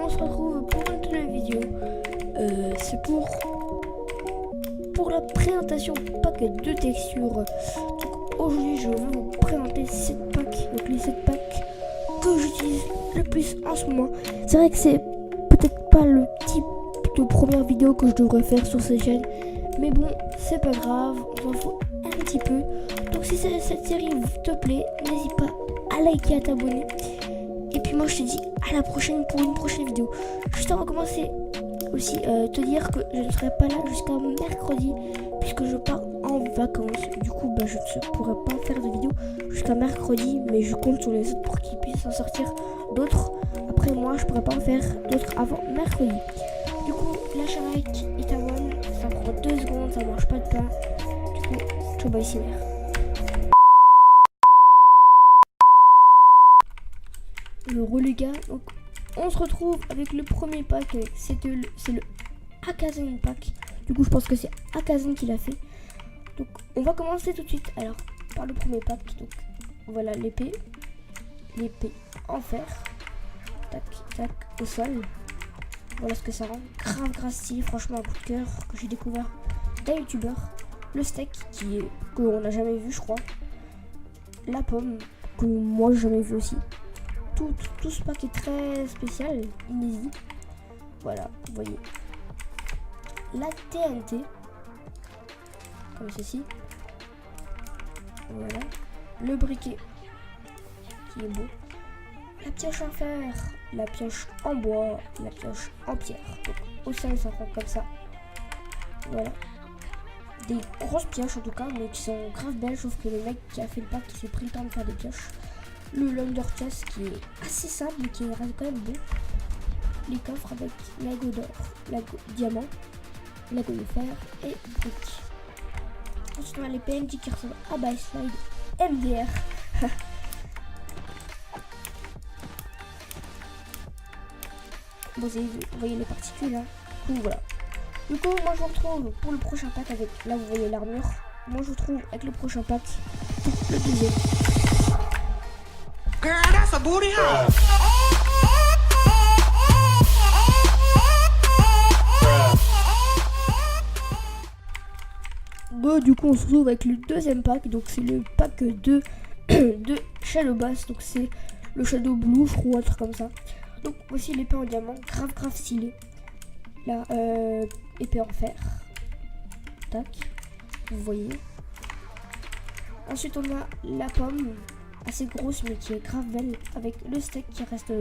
on se retrouve pour une nouvelle vidéo. C'est pour la présentation pack de textures. Donc aujourd'hui je vais vous présenter 7 packs, donc les 7 packs que j'utilise le plus en ce moment. C'est vrai que c'est peut-être pas le type de première vidéo que je devrais faire sur cette chaîne, mais bon, c'est pas grave, on s'en fout un petit peu. Donc si cette série te plaît, n'hésite pas à liker, à t'abonner. Et puis moi je te dis à la prochaine pour une prochaine vidéo. Juste avant de commencer aussi, te dire que je ne serai pas là jusqu'à mercredi puisque je pars en vacances. Du coup je ne pourrai pas faire de vidéo jusqu'à mercredi, mais je compte sur les autres pour qu'ils puissent en sortir d'autres. Après moi je pourrai pas en faire d'autres avant mercredi. Du coup lâche un like et t'abonne, ça prend 2 secondes, ça mange pas de pain. Du coup ciao bye c'est mère. Les gars, donc on se retrouve avec le premier pack, c'est le Akazen pack. Du coup je pense que c'est Akazen qui l'a fait. Donc on va commencer tout de suite alors par le premier pack. Donc voilà l'épée en fer, tac tac au sol. Voilà ce que ça rend, grave stylé, franchement un coup de cœur que j'ai découvert d'un youtubeur. Le steak qu'on n'a jamais vu je crois, la pomme que moi j'ai jamais vu aussi. Tout ce pack est très spécial, inédit. Voilà, vous voyez. La TNT, comme ceci. Voilà. Le briquet, qui est beau. La pioche en fer, la pioche en bois, la pioche en pierre. Donc, au sol, ça fait comme ça. Voilà. Des grosses pioches en tout cas, mais qui sont grave belles, sauf que le mec qui a fait le pack, qui s'est pris le temps de faire des pioches. Le Lunder Chest qui est assez simple mais qui reste quand même beau. Les coffres avec lago d'or, lago diamant, lago de fer et briques. Ensuite on a les PNJ qui ressemblent à By Slide MDR. Bon, vous voyez les particules hein. Du coup voilà. Du coup moi je vous retrouve pour le prochain pack avec, là vous voyez l'armure. Moi je vous retrouve avec le prochain pack pour le deuxième. Girl, that's a booty hole. Bon, du coup on se retrouve avec le deuxième pack. Donc c'est le pack de Shadow Bass. Donc c'est le Shadow Blue je crois, un truc comme ça. Donc voici l'épée en diamant, grave stylé. Là épée en fer, tac, vous voyez. Ensuite on a la pomme, assez grosse mais qui est grave belle, avec le steak qui reste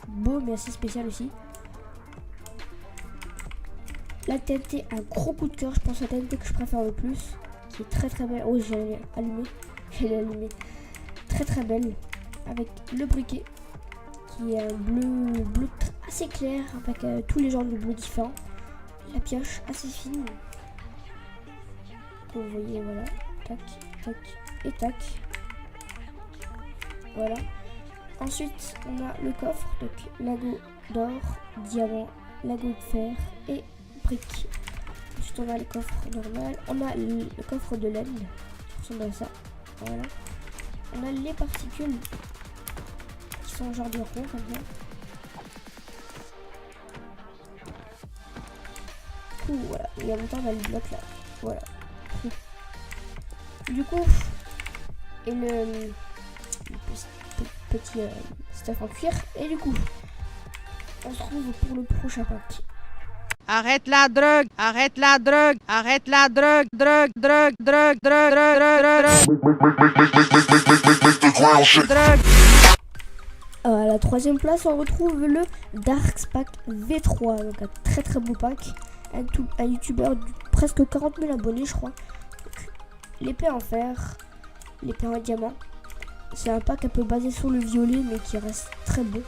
beau mais assez spécial aussi. La TNT, un gros coup de cœur, je pense à la TNT que je préfère le plus, qui est très belle. Oh j'ai allumé, très belle, avec le briquet qui est un bleu assez clair avec tous les genres de bleu différents. La pioche assez fine, vous voyez, voilà, tac et tac. Voilà. Ensuite, on a le coffre, donc lago d'or, diamant, lago de fer et briques. Ensuite, on a le coffre normal. On a le coffre de laine, qui ressemble à ça. Voilà. On a les particules qui sont genre de rond comme ça. Voilà. Et en même temps, on a le bloc là. Voilà. Du coup, et le petit stuff en cuir. Et du coup, on se retrouve pour le prochain pack. Arrête la drogue, arrête la drogue, arrête la drogue, drogue. À la troisième place, on retrouve le Darks Pack V3, donc un très beau pack. Un youtubeur de presque 40 000 abonnés, je crois. L'épée en fer, l'épée en diamant. C'est un pack un peu basé sur le violet, mais qui reste très beau.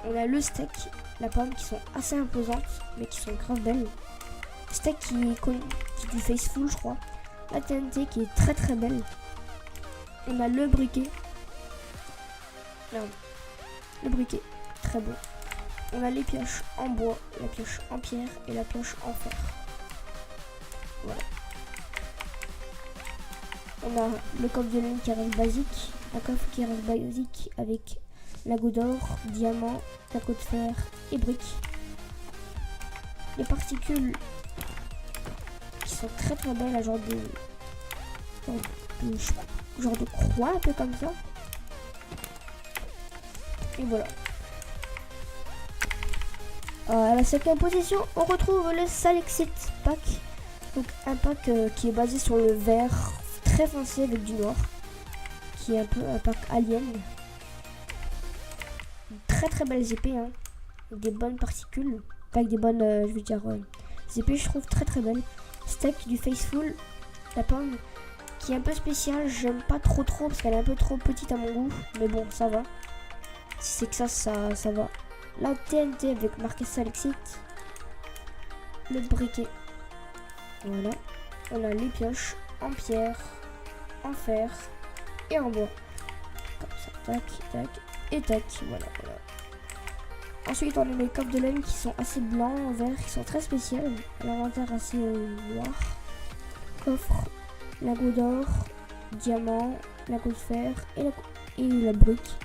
On a le steak, la pomme qui sont assez imposantes, mais qui sont grave belles. Steak qui est du Faceful, je crois. La TNT qui est très belle. On a le briquet. Le briquet, très beau. On a les pioches en bois, la pioche en pierre et la pioche en fer. Voilà. On a le coffre de laine qui reste basique, un coffre qui reste basique avec lingot d'or, diamant, lingot de fer et briques. Les particules qui sont très très belles, genre de croix un peu comme ça. Et voilà. À la 5e position, on retrouve le Salexite Pack. Donc un pack qui est basé sur le vert très foncé avec du noir. Qui est un peu un pack alien. Très très belles épées, hein. Avec des bonnes particules. Pas avec des bonnes, je veux dire, épées, je trouve très très belles. Steak du Faithful, la pomme, qui est un peu spéciale. J'aime pas trop parce qu'elle est un peu trop petite à mon goût. Mais bon, ça va. Si c'est que ça va. La TNT avec marqué Salexite. Le briquet. Voilà. On a les pioches en pierre, en fer et en bois. Comme ça, tac, tac et tac. Voilà. Ensuite, on a les coffres de laine qui sont assez blancs, verts, qui sont très spéciaux. L'inventaire assez noir. Coffre, lingot d'or, diamant, lingot de fer et la brique.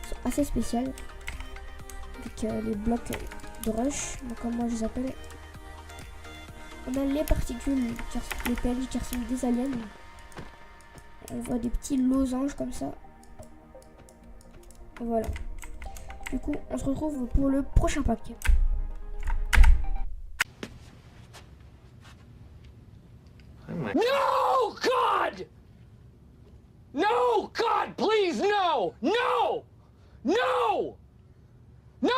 Ils sont assez spéciales. Avec les blocs de rush, comme moi je les appelle. On a les particules, les PNJ qui ressemblent des aliens. On voit des petits losanges comme ça. Voilà. Du coup, on se retrouve pour le prochain pack. No, God! No, God, please, no! No! No! No!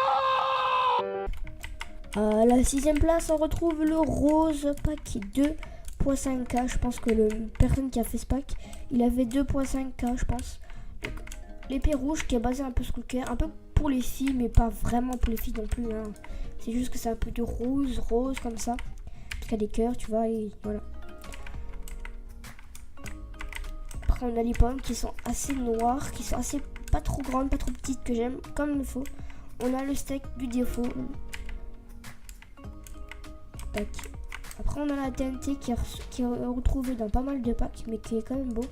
À la 6e place, on retrouve le rose pack 2.5K. Je pense que la personne qui a fait ce pack, il avait 2.5K, je pense. Donc, l'épée rouge qui est basée un peu sur le cœur, un peu pour les filles, mais pas vraiment pour les filles non plus. Hein. C'est juste que c'est un peu de rose comme ça. Parce qu'il y a des cœurs, tu vois, et voilà. Après, on a les pommes qui sont assez noires, qui sont assez pas trop grandes, pas trop petites, que j'aime, comme il faut. On a le steak du défaut. Tac. Après, on a la TNT qui est retrouvée dans pas mal de packs, mais qui est quand même beau.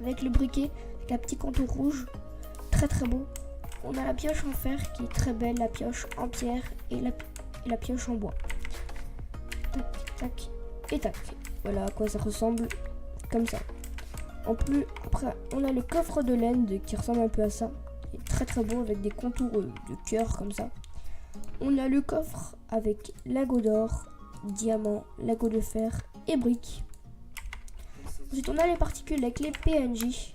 Avec le briquet, avec un petit contour rouge. Très très beau. On a la pioche en fer qui est très belle, la pioche en pierre et la pioche en bois. Tac, tac et tac. Voilà à quoi ça ressemble, comme ça. En plus, après, on a le coffre de laine qui ressemble un peu à ça. Il est très très beau avec des contours de cœur comme ça. On a le coffre avec lingot d'or, diamant, lingot de fer et briques. Ensuite, on a les particules avec les PNJ.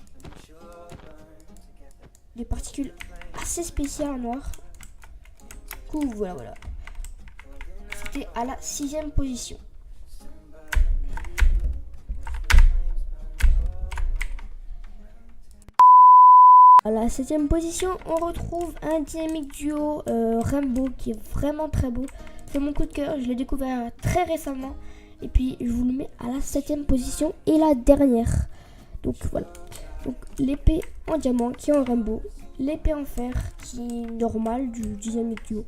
Des particules assez spéciales en noir. Du coup, voilà. C'était à la 6e position. À la 7e position, on retrouve un dynamique duo Rainbow qui est vraiment très beau. C'est mon coup de cœur, je l'ai découvert très récemment. Et puis je vous le mets à la 7e position et la dernière. Donc voilà. Donc l'épée en diamant qui est en Rainbow. L'épée en fer qui est normale du dynamique duo.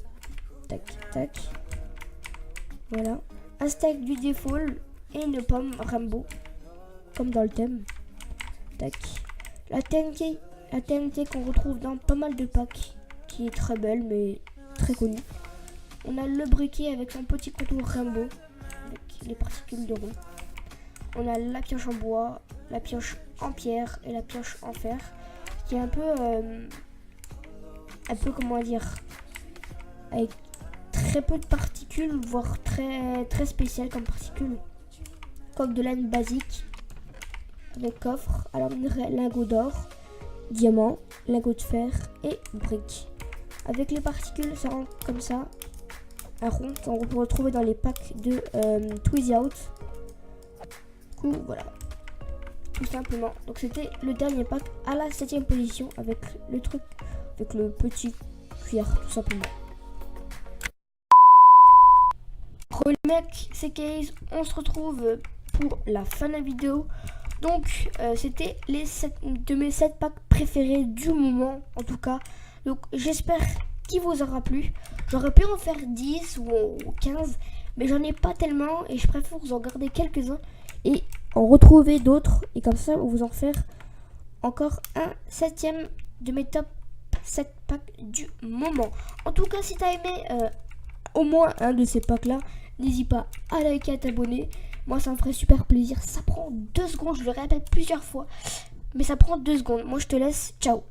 Tac, tac. Voilà. Un stack du Default et une pomme Rainbow. Comme dans le thème. Tac. La TNT qu'on retrouve dans pas mal de packs, qui est très belle mais très connue. On a le briquet avec son petit contour Rainbow, avec les particules de rond. On a la pioche en bois, la pioche en pierre et la pioche en fer, qui est un peu comment dire, avec très peu de particules, voire très très spéciales comme particules. Coque de laine basique, avec coffre, alors lingot d'or, diamant, lingot de fer et briques. Avec les particules, ça rend comme ça un rond qu'on peut retrouver dans les packs de Tweezy Out. Du coup, voilà. Tout simplement. Donc c'était le dernier pack à la 7e position avec le truc, avec le petit cuir, tout simplement. Re les mecs, c'est Case. On se retrouve pour la fin de la vidéo. Donc c'était les 7 de mes 7 packs préférés du moment en tout cas. Donc j'espère qu'il vous aura plu. J'aurais pu en faire 10 ou 15 mais j'en ai pas tellement et je préfère vous en garder quelques-uns et en retrouver d'autres et comme ça vous en faire encore un 7e de mes top 7 packs du moment. En tout cas, si tu as aimé au moins un de ces packs là, n'hésite pas à liker, à t'abonner. Moi, ça me ferait super plaisir. Ça prend 2 secondes, je le répète plusieurs fois, mais ça prend 2 secondes. Moi, je te laisse. Ciao.